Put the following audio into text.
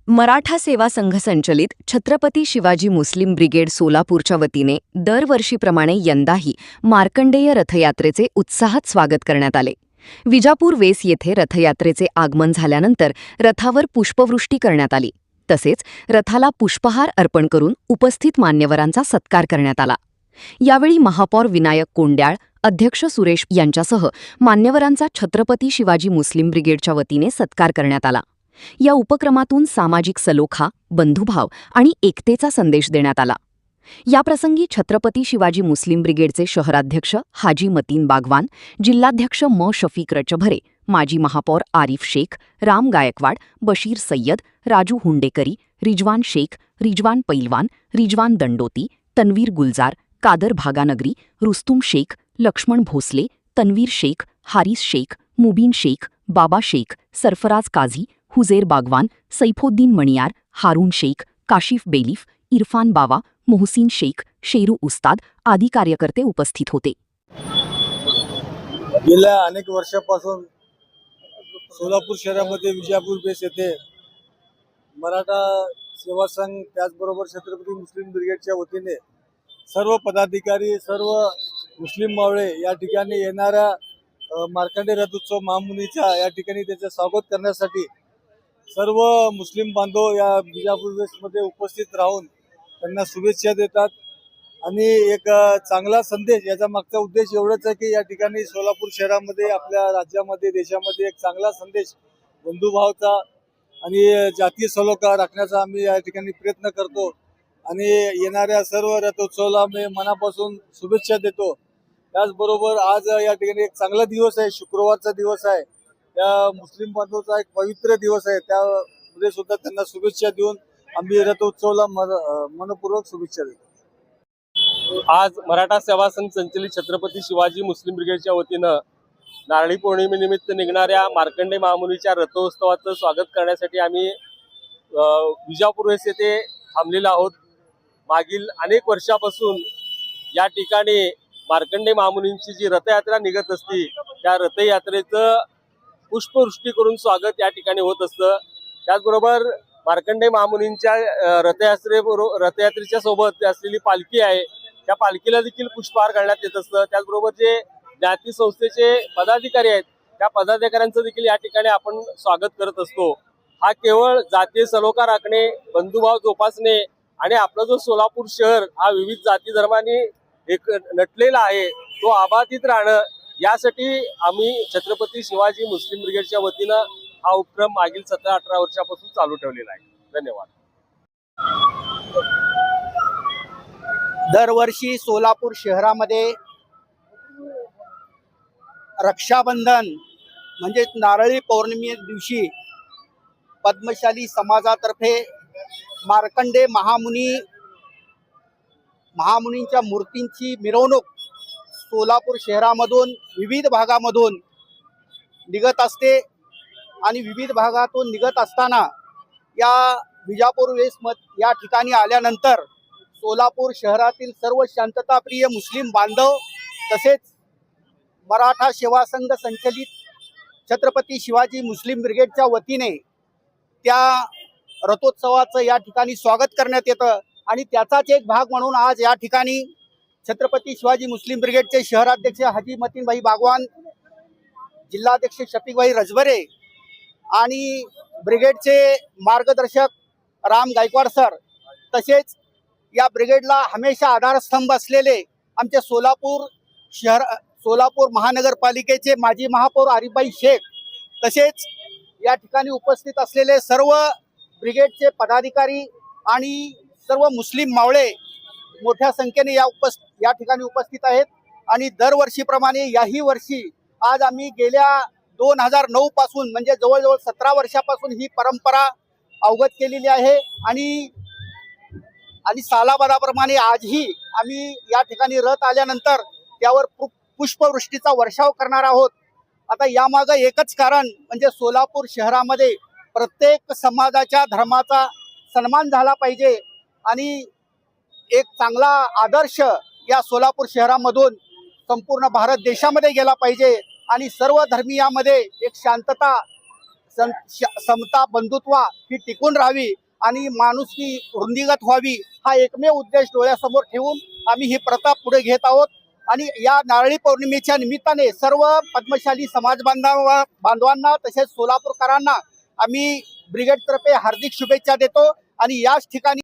मराठा सेवा संघ संचलित छत्रपती शिवाजी मुस्लिम ब्रिगेड सोलापूरच्या वतीने दरवर्षीप्रमाणे यंदाही मार्कंडेय रथयात्रेचे उत्साहात स्वागत करण्यात आले। विजापूर वेस येथे रथयात्रेचे आगमन झाल्यानंतर रथावर पुष्पवृष्टी करण्यात आली। तसेच रथाला पुष्पहार अर्पण करून उपस्थित मान्यवरांचा सत्कार करण्यात आला। यावेळी महापौर विनायक कोंड्याळ, अध्यक्ष सुरेश यांच्यासह मान्यवरांचा छत्रपती शिवाजी मुस्लिम ब्रिगेडच्या वतीने सत्कार करण्यात आला। या उपक्रमातून सामाजिक सलोखा, बंधुभाव आणि एकतेचा संदेश देण्यात आला। याप्रसंगी छत्रपती शिवाजी मुस्लिम ब्रिगेडचे शहराध्यक्ष हाजी मतीन बागवान, जिल्हाध्यक्ष शफीक रचभरे, माजी महापौर आरिफ शेख, राम गायकवाड, बशीर सय्यद, राजू हुंडेकरी, रिजवान शेख, रिजवान पैलवान, रिजवान दंडोती, तन्वीर गुलजार, कादर भागानगरी, रुस्तुम शेख, लक्ष्मण भोसले, तन्वीर शेख, हारिस शेख, मुबीन शेख, बाबा शेख, सरफराज काझी, हुजेर बागवान, सैफोद्दीन मणियार, हारून शेख, काशिफ बेलीफ, इरफान बावा, मोहसिन शेख, शेरू उस्ताद आदी कार्यकर्ते उपस्थित होते। गेल्या अनेक वर्षापासून सोलापूर शहरामध्ये विजापूर बेस येथे मराठा सेवा संघ त्याचबरोबर छत्रपती मुस्लिम ब्रिगेडच्या वतीने सर्व पदाधिकारी, सर्व मुस्लिम मावळे या ठिकाणी येणाऱ्या मार्कंडेय रथोत्सव महामुनीच्या या ठिकाणी त्याचे स्वागत करण्यासाठी सर्व मुस्लिम बांधव या विजापूर बेसमध्ये उपस्थित राहून त्यांना शुभेच्छा देतात आणि एक चांगला संदेश, याचा मागचा उद्देश एवढाच आहे की या ठिकाणी सोलापूर शहरामध्ये, आपल्या राज्यामध्ये, देशामध्ये एक चांगला संदेश बंधुभावाचा आणि जातीय सलोखा राखण्याचा आम्ही या ठिकाणी प्रयत्न करतो आणि येणाऱ्या सर्व रथोत्सवाला मी मनापासून शुभेच्छा देतो। त्याचबरोबर आज या ठिकाणी एक चांगला दिवस आहे, शुक्रवारचा दिवस आहे, त्या मुस्लिम बांधवाचा एक पवित्र दिवस आहे, त्यामध्ये सुद्धा त्यांना शुभेच्छा देऊन आम्ही रथोत्सवाला मनपूर्वक शुभेच्छा देतो। आज मराठा सेवा संघ संचलित छत्रपती शिवाजी मुस्लिम ब्रिगेडच्या वतीनं नारळी पौर्णिमेनिमित्त निघणाऱ्या मार्कंडेय महामुनीच्या रथोत्सवाचं स्वागत करण्यासाठी आम्ही विजापूर वेस येथे थांबलेलो आहोत। मागील अनेक वर्षापासून या ठिकाणी मार्कंडेय महामुनींची जी रथयात्रा निघत असती, त्या रथयात्रेचं पुष्पवृष्टी करून स्वागत या ठिकाणी होत असतं। त्याचबरोबर मार्कंडेय महामुनींच्या रथयात्रेच्या सोबत असलेली पालखी आहे, त्या पालखीला देखील पुष्पहार घालण्यात येत असतं। त्याचबरोबर जे ज्ञाती संस्थेचे पदाधिकारी आहेत, त्या पदाधिकाऱ्यांचं देखील या ठिकाणी आपण स्वागत करत असतो। हा केवळ जातीय सलोखा राखणे, बंधुभाव जोपासणे आणि आपला जो सोलापूर शहर हा विविध जाती धर्मांनी एक नटलेला आहे, तो अबाधित राहणं, यासाठी आम्ही छत्रपती शिवाजी मुस्लिम ब्रिगेडच्या वतीनं हा उपक्रम मागील 17-18 वर्षापासून चालू ठेवलेला आहे। धन्यवाद। दरवर्षी सोलापूर शहरामध्ये रक्षाबंधन म्हणजे नारळी पौर्णिमे दिवशी पद्मशाली समाजातर्फे मार्कंडेय महामुनींच्या मूर्तींची मिरवणूक सोलापूर शहरामधून विविध भागामधून निघत असते आणि विविध भागातून निघत असताना या विजापूर वेस या ठिकाणी आल्यानंतर सोलापूर शहरातील सर्व शांतताप्रिय मुस्लिम बांधव तसेच मराठा सेवा संघ संचलित छत्रपती शिवाजी मुस्लिम ब्रिगेडच्या वतीने त्या रथोत्सवाचं या ठिकाणी स्वागत करण्यात येतं आणि त्याचाच एक भाग म्हणून आज या ठिकाणी छत्रपती शिवाजी मुस्लिम ब्रिगेडचे शहराध्यक्ष हाजी मतीनभाई बागवान, जिल्हाध्यक्ष शफीकभाई रचभरे आणि ब्रिगेडचे मार्गदर्शक राम गायकवाड सर, तसेच या ब्रिगेडला हमेशा आधारस्तंभ असलेले आमचे सोलापूर महानगरपालिकेचे माजी महापौर आरिफभाई शेख, तसेच या ठिकाणी उपस्थित असलेले सर्व ब्रिगेडचे पदाधिकारी आणि सर्व मुस्लिम मावळे मोठ्या संख्येने या ठिकाणी उपस्थित आहेत। आणि दरवर्षीप्रमाणे याही वर्षी आज आम्ही गेल्या 2009 पासून म्हणजे जवळजवळ 17 वर्षापासून ही परंपरा अवगत केलेली आहे आणि सालाबादाप्रमाणे आजही आम्ही या ठिकाणी रथ आल्यानंतर त्यावर पुष्पवृष्टीचा वर्षाव करणार आहोत। आता यामागं एकच कारण म्हणजे सोलापूर शहरामध्ये प्रत्येक समाजाच्या धर्माचा सन्मान झाला पाहिजे आणि एक चांगला आदर्श या सोलापूर शहरामधून संपूर्ण भारत देशामध्ये गेला पाहिजे आणि सर्व धर्मीयामध्ये एक शांतता समता बंधुत्व ही टिकून राहावी आणि माणुसकी वृद्धिंगत व्हावी हा एकमेव उद्देश डोळ्यासमोर ठेवून आम्ही ही प्रथा पुढे घेत आहोत. आणि या नारळी पौर्णिमेच्या निमित्ताने सर्व पद्मशाली समाज बांधवांना तसेच सोलापूरकरांना आम्ही ब्रिगेडतर्फे हार्दिक शुभेच्छा देतो. आणि याच ठिकाणी